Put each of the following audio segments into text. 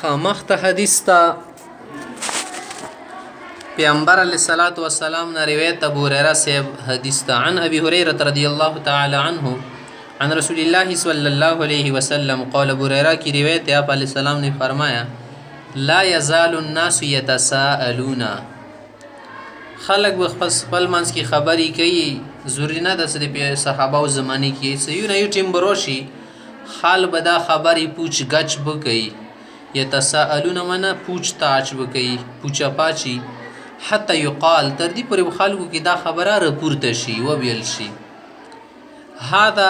مخته حدیث ته پیغمبر علیه الصلاة والسلام نه روایت ابو هریره صاحب حدیث ته عن ابي هريره رضی الله تعالی عنه عن رسول الله صلی الله علیه وسلم قال ابو هریره کی روایت ہے آپ علیہ السلام نے فرمایا لا یزال الناس یتساءلون خلق خپل منځ کې خبرې کوي ضروري نه ده چې صحابه او زمانه کې سيو نه یو ټیم بروشي حال بدا خبرې پوچ گچ بکئی یتساءلون منا پوچ تاچ بکئی پوچا پاچی حتی یقال تر دې پورې خلکو کې دا خبره راپورته شي وبیل شي هذا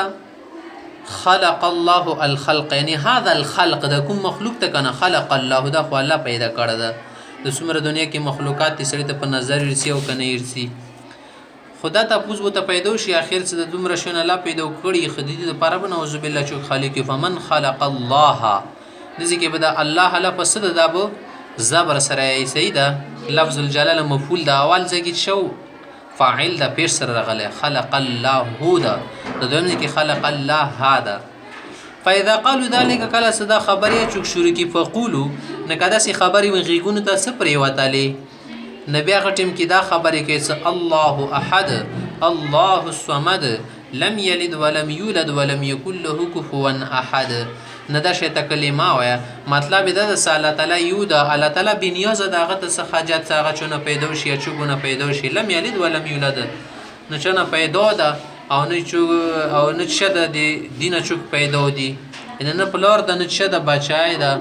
خلق الله الخلق یعنی هذا الخلق دا کوم مخلوق ته کنه خلق الله دا خو الله پیدا کړی ده د څومره دنیا کې مخلوقات دي سړي ته په نظر ورسي او کنه ورسي خدا ته پوز وته پیدا شي اخر څه د دومره شون الله پیدا کړی خدای دې لپاره بنوذ بالله چې خالق فمن خلق الله دې کې بدا الله له پسد دابو زبر سره سیدا لفظ الجلاله مفعول د اول ځکه شو فاعل د پیش سره راغله خلق الله هو دا د دویم کې خلق الله هذا فاذا قالوا ذلك کله صدا خبريه چوک شروع کی فقولوا نکدا سي خبري غيګونو ته سپري وتاله نبي هغه ټیم کې دا خبرې کوي الله احد الله الصمد لم يلد ولم يولد ولم يكن له كفوا احد ندا شته کلمه وایا مطلب دا د الله تعالی یو دا الله تعالی بنیاز دغه ته حاجت هغه چونه پیدا شي چونه پیدا شي لم یلد ولم یولد نه چونه پیدا ده او نه چو او نه شته د دینه چوک پیدا دي نه پلار د نه شته بچای ده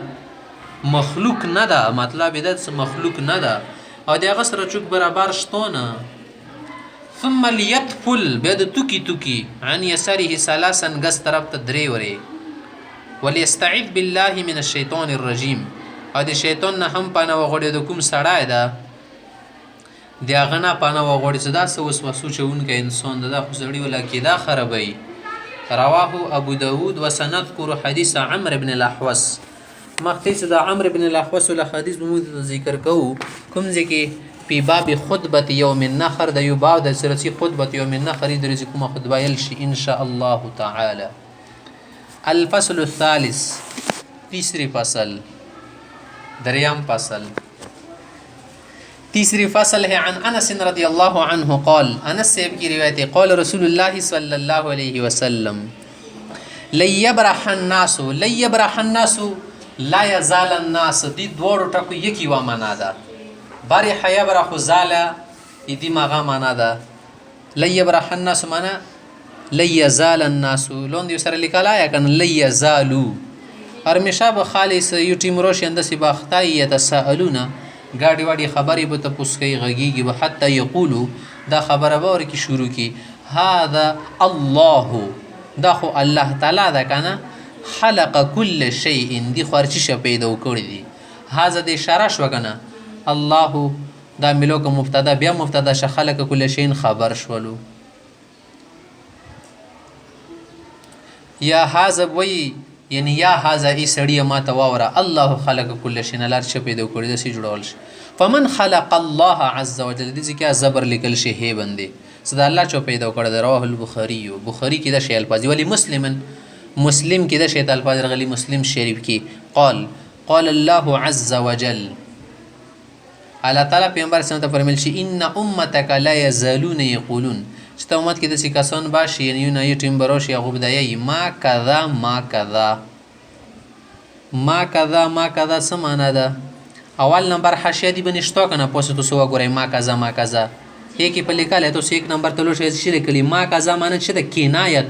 مخلوق نه ده مطلب دا مخلوق نه ده او دغه سره چوک برابر شتونه ثم ليطفل بيد توكي توكي عن يساره ثلاثا غس طرف ته درې وره وليستعذ بالله من الشيطان الرجيم او د شیطان نه هم پانه وغوړي د کوم سړای ده د هغه نه پانه وغوړي چې دا څه وسوسه چونکه انسان ده خو سړی ولا کې دا خرابوي رواه ابو داود وسنذكر حديث عمرو بن الاحوص مختص د عمرو بن الاحوص له حدیث به ذکر کوو کوم ځکه په باب خطبه یوم النحر د یو باب د سرسی خطبه یوم النحر د رزق کومه خطبه یل شي ان شاء الله تعالی الفصل الثالث تیسری فصل دریام فصل تیسری فصل ہے عن انس رضی اللہ عنہ قال انس سے کی روایت ہے قال رسول اللہ صلی اللہ علیہ وسلم لیبرح الناس لا یزال الناس دی دوړو ټکو یکی و معنا ده برح یبرح زالا دی ماغه معنا ده لیبرح الناس معنا لیزال الناس لون دی سره لیکلا یا کنه لیزالو هرمشه به خالص یو ټیم روشن د سی باختای یتساءلون گاډي واډي خبرې به ته پوسکي غږیږي به حتی یقولو دا خبره به ور کی شروع کی هذا الله دا خو الله تعالی دا کنه خلق كل شيء دی خورچی ش پیدا کړی دی هاذا د اشاره شو کنه الله دا ملوک مبتدا بیا مبتدا ش خلق كل شيء خبر شولو یا هاذا وی یعنی یا هاذا ای سړی ما ته واوره الله خلق كل شيء لار ش پیدا کړی د سی جوړول شي فمن خلق الله عز وجل دې ځکه زبر لیکل شي هی بندي صدا الله چو پیدا کړی د رواه البخاری بخاری کې د شی الفاظ ولی مسلم کې د شی الفاظ غلی مسلم شریف کې قال الله عز وجل الله تعالی پیغمبر سره ته فرمایل شي ان امتک لا یزالون یقولون چې ته امت کې د سی کسان باشي یعنی نه یو ټیم بروشي هغه بدایي ما کذا سمانه ده اول نمبر حاشیه دی بنشتو کنه پوسه تو سو غوري ما کذا یکی په لیکاله تو ایک نمبر تلو شي چې لیکلی ما کذا معنی چې د کنایه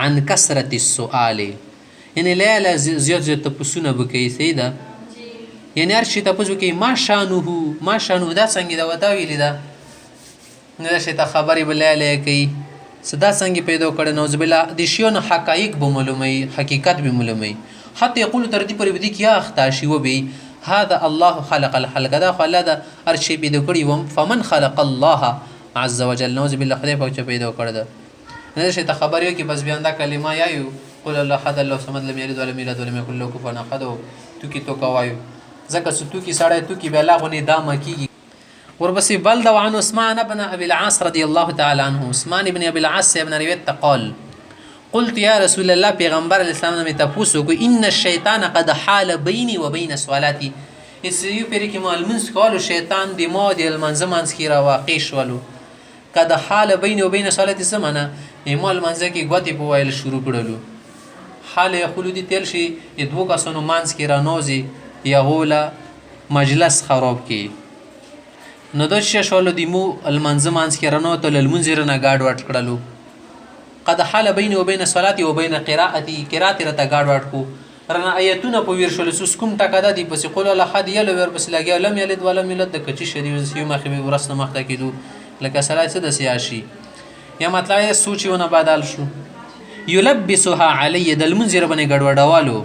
عن کثرت السؤال یعنی لا زیات تپسونه بکی سیدا یعنی هر شي تاسو کې ما شانو دا څنګه دا وتا ویلی دا نه شي ته خبري بلاله کوي صدا څنګه پیدا کړي نوز بلا د شیونو حقایق به معلومي حقیقت به معلومي حتی یقول تر دې پر بدی کیا اختا شی و به هذا الله خلق الخلق دا خلدا هر شي پیدا کړي و فمن خلق الله عز وجل نوز بالله خدای په پیدا کړی دا نه شي ته خبري کې بس بیان دا کلمه یایو قل الله احد الله صمد لم يلد ولم يولد ولم يكن له كفوا احد تو کی تو کوایو زکه ستو کی سړی تو کی بلا غنی دامه کیږي وربسي بل دو عن عثمان بن ابي العاص رضي الله تعالى عنه عثمان بن ابي العاص ابن روایت قال قلت یا رسول الله پیغمبر علیه السلام نه مې تپوس وکړو ان الشیطان قد حال بیني و بین صلاتي یو پیرې کې ما لمونځ کولو شیطان د ما د لمانځه منځ کې راواقع شولو قد حال بیني و بین صلاتي څه معنی ما لمانځه کې ګوتې په ویل شروع کړلو حال یقولو دي تل شي د دوو کسانو منځ کې رانوځي یغوله مجلس خراب کی نو دا چې شولو د مو لمانځه منځ کې رانوتل لمونځ یې رانه ګاډ واټ کړلو قد حال بیني و بین صلاتي و بین قراءتي قرات راته ګاډ واټ کو رانه آیتونه په ویر شول سوس کوم ټکا د دې پسې قول الله حد یلو ور پسې لګیا لم یلد ولم یولد د کچې شری یو مخې به ورسنه مخته کېدو لکه صلات څه د سیاشي یا مطلب یې سوچونه بدل شو یلبسها علی د المنذر باندې ګډوډوالو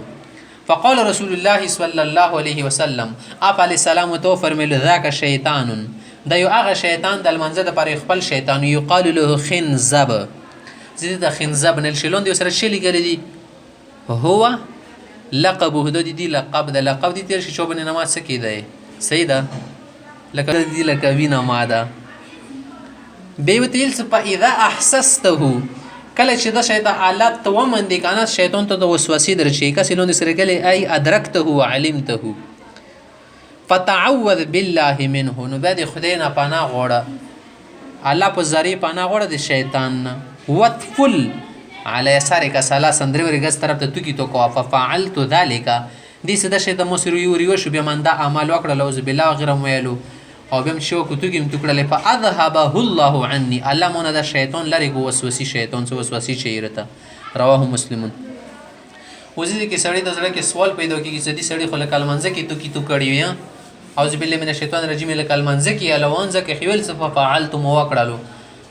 فقال رسول الله صلی الله علیه وسلم اپ علی السلام تو فرمایله ذاک شیطان دا یو هغه شیطان د المنذر د پر خپل شیطان یقال له خنزب زید د خنزب نل شلون دی سره شلی ګری دی هو لقبه د دې لقب د لقب دي تیر شي چوبنه نماز سکی دی سیدا لکه دې لکه وینا ماده بیوتیل څه اذا احسسته کله چې د شیطان حالات تو ومندې کنه شیطان ته د وسوسې درچې کسې لون سره کله ای ادرکته وعلمته فتعوذ بالله منه نو بعد خدای نه پناه غوړه الله په ذری پناه غوړه د شیطان نه وتفل على يسارك ثلاثا درې ورګس طرف ته توکی تو کو ففعلت ذلك دې څه د شیطان مسر یو شو بیا من دا اعمال وکړه لوز بالله غیر ویلو او بهم شو کو توګم ټکړه فاذهبه الله عني الله مون د شیطان لری کو وسوسه شیطان سو وسوسه چیرته رواه مسلمون وزید کې سړی د زړه کې سوال پیدا کیږي چې دې سړی خلک کلمنځ کې تو کی تو کړی یا اعوذ بالله من الشیطان الرجیم کلمنځ کې الوانځ کې خیول صف فعلت مو وکړلو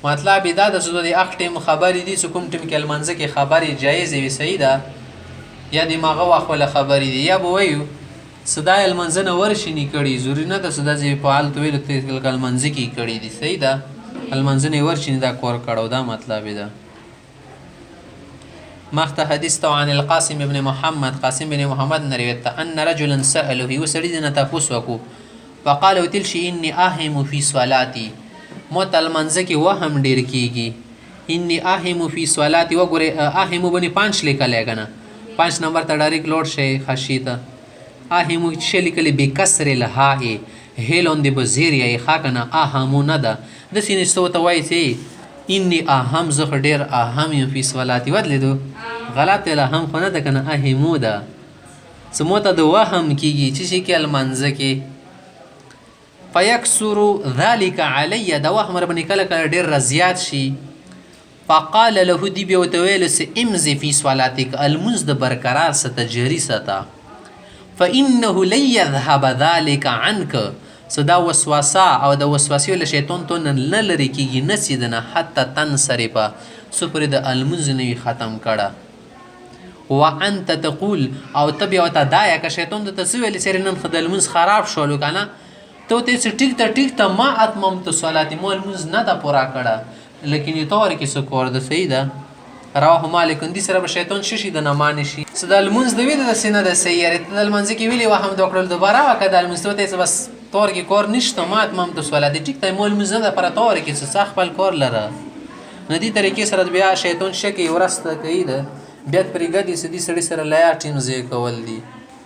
مطلب دا د سود د اختم خبرې دي کوم ټیم کلمنځ کې خبرې جایز وي صحیح ده یا دماغه واخله خبرې دي یا بوایو صدا المنځنه ورشنی کړي ضروری نه د صدا زی فعال تویل تل منځ کی کړي دي صحیح ده المنځنه ورشنی دا کور کړو دا مطلب ده مخته حدیث تو عن القاسم ابن محمد قاسم بن محمد نرویت ان رجلا سأله وسرید نه تاسو وکو فقال وتلشي اني اهم في صلاتي موت المنځ کی وهم ډیر کیږي اني اهم في صلاتي وګره اهم بني 5 لیکل کنه 5 نمبر ته ډایرک لوډ شي خشیته اهمو شلی کلی بکسر الهای هیلون دی بزیری خاکنه اهمو نده د سینستو ته وای سی انی اهم زخ ډیر اهم یم فی صلاتی ودلیدو غلط الهم خو نه ده کنه اهمو ده سموته د وهم کیږي چې شي کې المنځ کې فیکسر ذلك علی د وهم ربنی کله کله ډیر زیات شي فقال له دی بیا وتویل س امزی فی صلاتک المنز د برقرار ستجری ستا فانه لن يذهب ذلك عنك صدا وسوسه او د وسوسې له شیطان ته نه لري کیږي نسیدنه حتی تنصرف سپر د المنز نه ختم کړه وانت تقول او تبع وتدایا ک شیطان ته تسویل سره نن خدای المنز خراب شولو کنه ته ټیک ته ما اتممت صلاتي مو المنز نه دا پورا کړه لیکن یو تور کې څه کور د سیده رواه مالک دي سره به شیطان شي د نمانه شي صدا المنز د ویل د سینه د سیاره د المنز کې ویلی وهم دوکړل دوباره وکړه المنز ته بس تور کې کور نشته ما اتممت صلاتي ټیک ته مو المنز نه پر تور کې څه خپل کور لره ندی طریقې سره بیا شیطان شکی ورسته کوي د بیا پرېګدي سدي سړي سره لایا ټیم زی کول دي